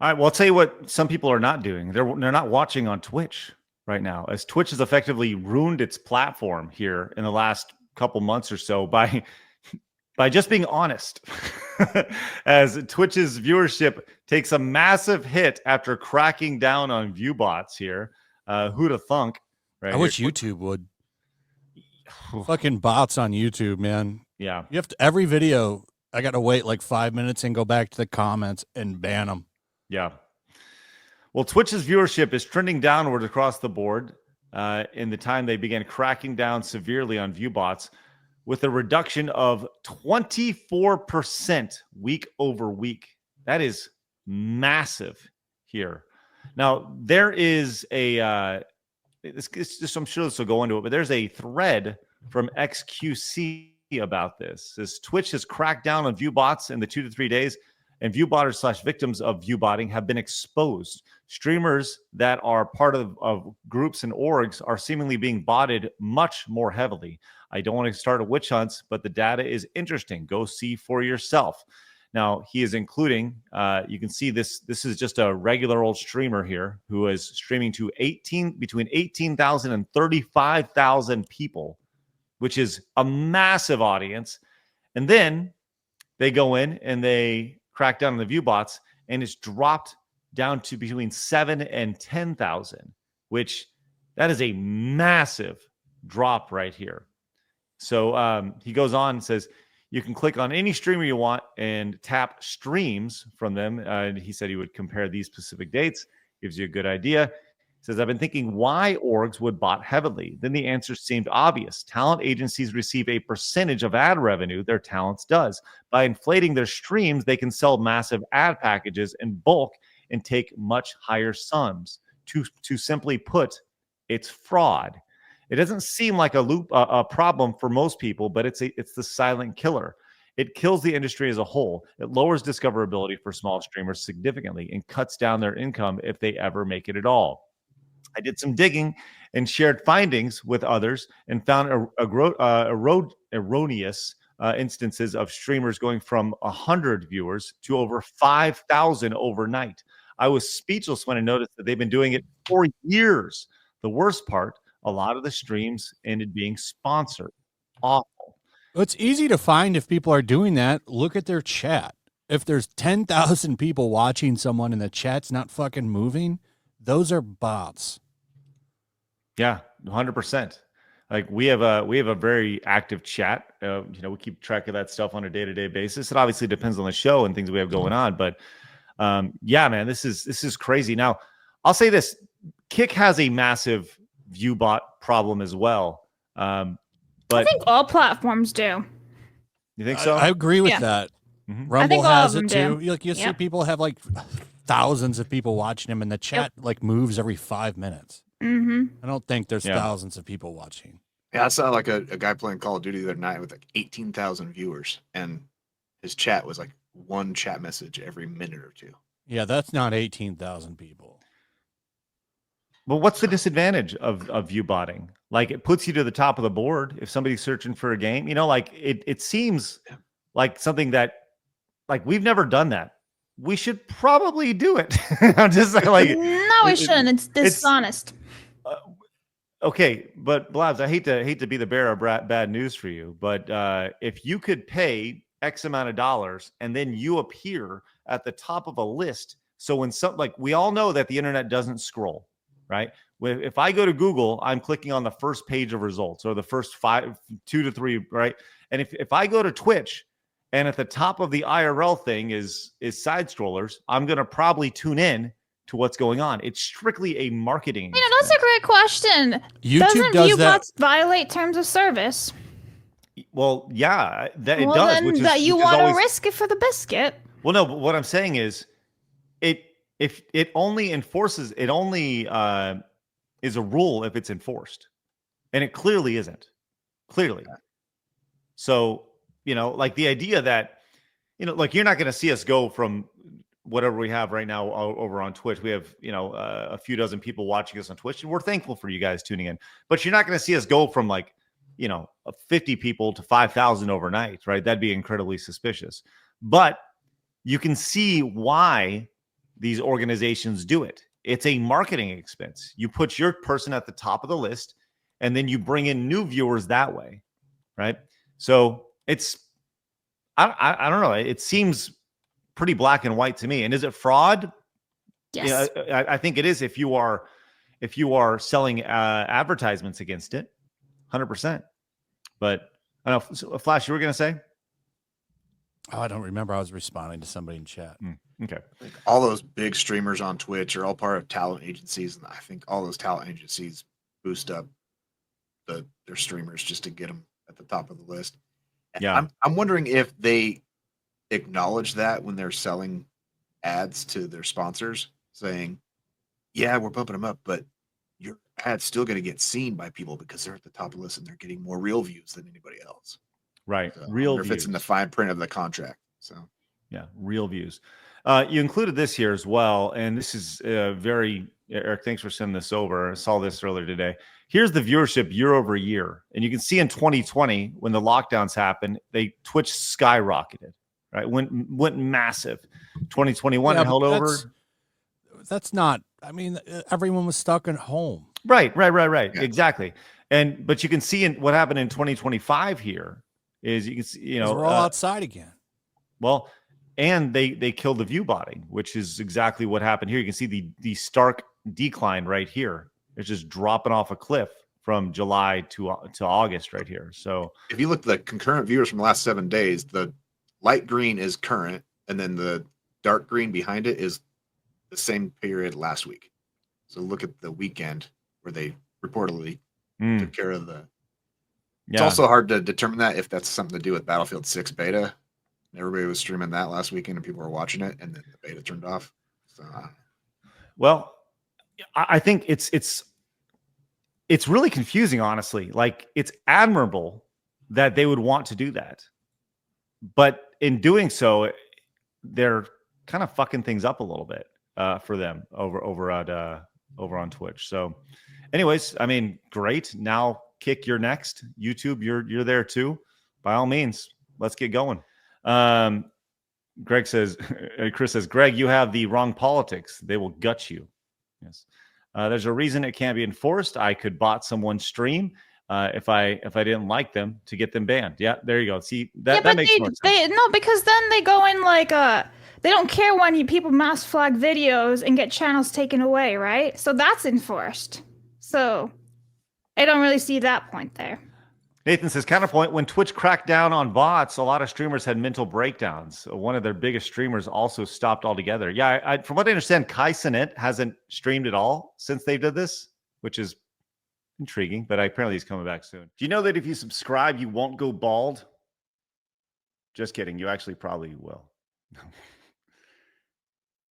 All right. Well, I'll tell you what some people are not doing. They're not watching on Twitch right now, as Twitch has effectively ruined its platform here in the last couple months or so by just being honest. As Twitch's viewership takes a massive hit after cracking down on view bots here. Who'd have thunk? Right I here. wish YouTube would. Fucking bots on YouTube, man. Yeah. You have to every video. I got to wait like 5 minutes and go back to the comments and ban them. Yeah. Well, Twitch's viewership is trending downward across the board in the time they began cracking down severely on view bots, with a reduction of 24% week over week. That is massive here. Now, there is a, I'm sure this will go into it, but there's a thread from XQC about this. This Twitch has cracked down on view bots in the 2 to 3 days, and view botters / victims of view botting have been exposed. Streamers that are part of groups and orgs are seemingly being botted much more heavily. I don't want to start a witch hunt, but the data is interesting. Go see for yourself. Now, he is including, you can see this is just a regular old streamer here who is streaming to between 18,000 and 35,000 people, which is a massive audience. And then they go in and they crack down on the view bots, and it's dropped down to between 7 and 10,000, which that is a massive drop right here. So he goes on and says, you can click on any streamer you want and tap streams from them. He said he would compare these specific dates. Gives you a good idea. He says, I've been thinking why orgs would bot heavily. Then the answer seemed obvious. Talent agencies receive a percentage of ad revenue their talents does. By inflating their streams, they can sell massive ad packages in bulk and take much higher sums. To simply put, it's fraud. It doesn't seem like a problem for most people, but it's the silent killer. It kills the industry as a whole. It lowers discoverability for small streamers significantly and cuts down their income if they ever make it at all. I did some digging and shared findings with others and found erroneous instances of streamers going from 100 viewers to over 5,000 overnight. I was speechless when I noticed that they've been doing it for years. The worst part, a lot of the streams ended being sponsored. Awful. It's easy to find if people are doing that. Look at their chat. If there's 10,000 people watching someone and the chat's not fucking moving, those are bots. Yeah, 100%. Like we have a very active chat. We keep track of that stuff on a day-to-day basis. It obviously depends on the show and things we have going on, but yeah, man, this is crazy. Now, I'll say this: Kick has a massive view bot problem as well. But I think all platforms do. You think so? I agree with that. Mm-hmm. Rumble has it too. You see Yep. people have like thousands of people watching him, and the chat like moves every 5 minutes. Mm-hmm. I don't think there's thousands of people watching. Yeah, I saw like a guy playing Call of Duty the other night with like 18,000 viewers, and his chat was like one chat message every minute or two. Yeah, that's not 18,000 people. But what's the disadvantage of view botting? Like, it puts you to the top of the board if somebody's searching for a game. Like it seems like something that, like, we've never done that. We should probably do it. I'm just like, no, we shouldn't. It's dishonest. Okay, but Blabs, I hate to be the bearer of bad news for you, but if you could pay X amount of dollars and then you appear at the top of a list, so when we all know that the internet doesn't scroll, right? If I go to Google, I'm clicking on the first page of results or the first 2 to 3, right? And if I go to Twitch and at the top of the IRL thing is side scrollers, I'm going to probably tune in to what's going on. It's strictly a marketing. That's a great question. YouTube Doesn't ViewBots violate terms of service? Well, yeah, it does. Then which that is, you which want is always, to risk it for the biscuit. Well, no, but what I'm saying is, if it only enforces, it only is a rule if it's enforced, and it clearly isn't. Clearly. So, like the idea that, like, you're not going to see us go from whatever we have right now over on Twitch. We have, a few dozen people watching us on Twitch, and we're thankful for you guys tuning in. But you're not going to see us go from 50 people to 5,000 overnight, right? That'd be incredibly suspicious. But you can see why these organizations do it. It's a marketing expense. You put your person at the top of the list, and then you bring in new viewers that way, right? So it's, I don't know. It seems pretty black and white to me. And is it fraud? Yes. Yeah, I think it is if you are selling advertisements against it, 100%. But I don't know, Flash, you were going to say? Oh, I don't remember. I was responding to somebody in chat. Okay. Like all those big streamers on Twitch are all part of talent agencies, and I think all those talent agencies boost up their streamers just to get them at the top of the list. And Yeah. I'm wondering if they acknowledge that when they're selling ads to their sponsors, saying, "Yeah, we're bumping them up, but your ad's still going to get seen by people because they're at the top of the list and they're getting more real views than anybody else." Right. So Real I wonder if it's views. in the fine print of the contract. So Yeah, real views. You included this here as well, and this is very, Eric, thanks for sending this over. I saw this earlier today. Here's the viewership year over year, and you can see in 2020 when the lockdowns happened, Twitch skyrocketed, right? Went massive. 2021 Yeah, it held but over. That's not. I mean, everyone was stuck at home. Right. Yeah. Exactly. But you can see in what happened in 2025 here is you can see, 'Cause we're all outside again. well, and they killed the view botting, which is exactly what happened here. You can see the stark decline right here. It's just dropping off a cliff from July to August right here. So if you look at the concurrent viewers from the last 7 days, the light green is current, and then the dark green behind it is the same period last week. So look at the weekend where they reportedly took care of the. It's yeah, also hard to determine that if that's something to do with Battlefield 6 beta. Everybody was streaming that last weekend and people were watching it, and then the beta turned off. So well, I think it's really confusing, honestly. Like, it's admirable that they would want to do that, but in doing so, they're kind of fucking things up a little bit for them over on Twitch. So, anyways, I mean, great. Now, Kick, you're next. YouTube, you're there too. By all means, let's get going. Greg says, Chris says, Greg, you have the wrong politics. They will gut you. Yes. There's a reason it can't be enforced. I could bot someone's stream if I didn't like them to get them banned. Yeah, there you go. See, that makes more sense. No, because then they go in like they don't care when people mass flag videos and get channels taken away, right? So that's enforced. So I don't really see that point there. Nathan says, counterpoint, when Twitch cracked down on bots, a lot of streamers had mental breakdowns. One of their biggest streamers also stopped altogether. Yeah, from what I understand, Kai Cenat hasn't streamed at all since they did this, which is intriguing, but apparently he's coming back soon. Do you know that if you subscribe, you won't go bald? Just kidding. You actually probably will.